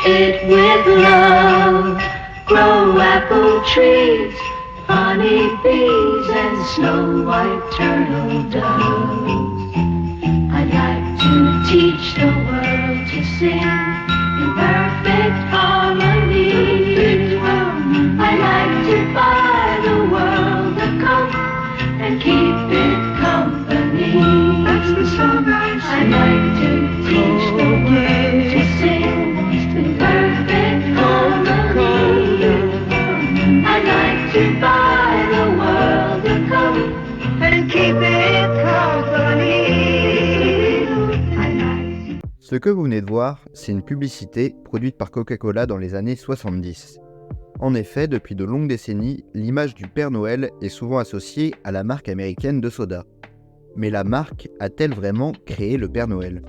it with love. Grow apple trees, honey bees, and snow white turtle doves. I'd like to teach the world to sing in perfect harmony. I'd like to buy the world a coat and keep it company. That's the song I'd like to teach the world to sing in perfect harmony. I'd like to buy the world a coat and keep it company. Ce que vous venez de voir, c'est une publicité produite par Coca-Cola dans les années 70. En effet, depuis de longues décennies, l'image du Père Noël est souvent associée à la marque américaine de soda. Mais la marque a-t-elle vraiment créé le Père Noël ?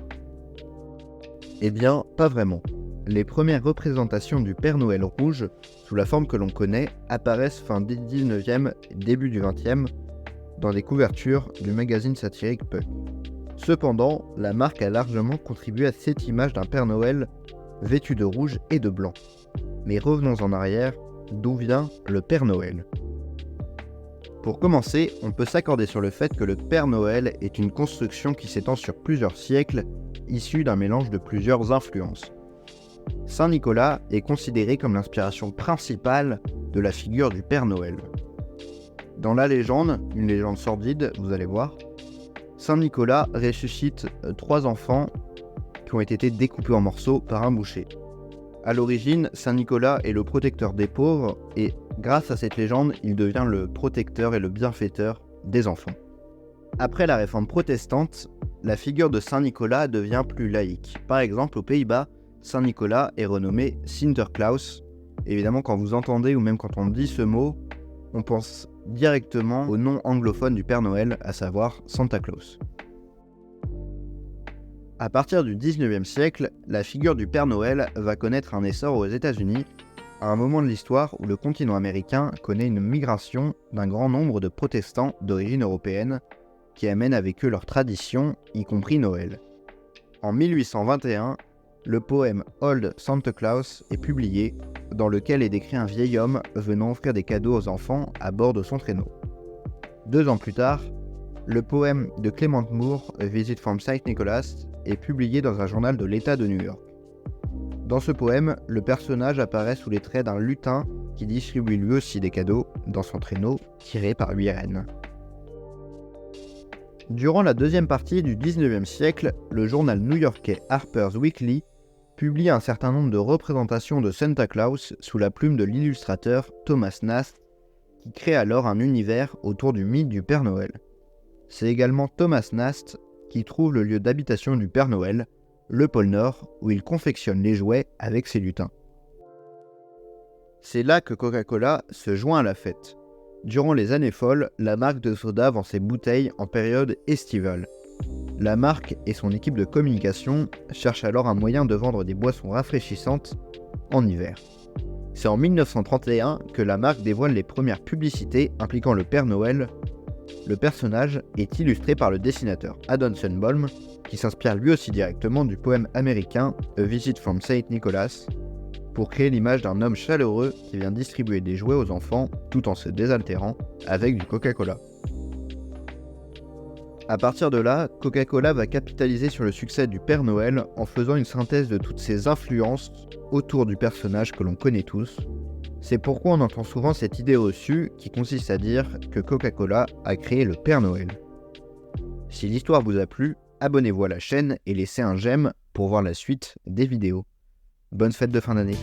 Eh bien, pas vraiment. Les premières représentations du Père Noël rouge, sous la forme que l'on connaît, apparaissent fin du 19e et début du 20e dans des couvertures du magazine satirique Puck. Cependant, la marque a largement contribué à cette image d'un Père Noël vêtu de rouge et de blanc. Mais revenons en arrière, d'où vient le Père Noël ? Pour commencer, on peut s'accorder sur le fait que le Père Noël est une construction qui s'étend sur plusieurs siècles, issue d'un mélange de plusieurs influences. Saint Nicolas est considéré comme l'inspiration principale de la figure du Père Noël. Dans la légende, une légende sordide, vous allez voir, Saint Nicolas ressuscite 3 enfants qui ont été découpés en morceaux par un boucher. À l'origine, Saint Nicolas est le protecteur des pauvres et grâce à cette légende, il devient le protecteur et le bienfaiteur des enfants. Après la réforme protestante, la figure de Saint Nicolas devient plus laïque. Par exemple, aux Pays-Bas, Saint Nicolas est renommé Sinterklaas. Évidemment, quand vous entendez ou même quand on dit ce mot, on pense directement au nom anglophone du Père Noël, à savoir Santa Claus. À partir du 19e siècle, la figure du Père Noël va connaître un essor aux États-Unis, à un moment de l'histoire où le continent américain connaît une migration d'un grand nombre de protestants d'origine européenne qui amènent avec eux leurs traditions, y compris Noël. En 1821, le poème Old Santa Claus est publié, dans lequel est décrit un vieil homme venant offrir des cadeaux aux enfants à bord de son traîneau. 2 ans plus tard, le poème de Clement Moore, A Visit from St. Nicholas, est publié dans un journal de l'État de New York. Dans ce poème, le personnage apparaît sous les traits d'un lutin qui distribue lui aussi des cadeaux dans son traîneau tiré par 8 rennes. Durant la deuxième partie du 19e siècle, le journal new-yorkais Harper's Weekly publie un certain nombre de représentations de Santa Claus sous la plume de l'illustrateur Thomas Nast, qui crée alors un univers autour du mythe du Père Noël. C'est également Thomas Nast qui trouve le lieu d'habitation du Père Noël, le pôle Nord, où il confectionne les jouets avec ses lutins. C'est là que Coca-Cola se joint à la fête. Durant les années folles, la marque de soda vend ses bouteilles en période estivale. La marque et son équipe de communication cherchent alors un moyen de vendre des boissons rafraîchissantes en hiver. C'est en 1931 que la marque dévoile les premières publicités impliquant le Père Noël. Le personnage est illustré par le dessinateur Adon Sunbaum, qui s'inspire lui aussi directement du poème américain A Visit from St. Nicholas, pour créer l'image d'un homme chaleureux qui vient distribuer des jouets aux enfants tout en se désaltérant avec du Coca-Cola. À partir de là, Coca-Cola va capitaliser sur le succès du Père Noël en faisant une synthèse de toutes ses influences autour du personnage que l'on connaît tous. C'est pourquoi on entend souvent cette idée reçue qui consiste à dire que Coca-Cola a créé le Père Noël. Si l'histoire vous a plu, abonnez-vous à la chaîne et laissez un j'aime pour voir la suite des vidéos. Bonne fête de fin d'année!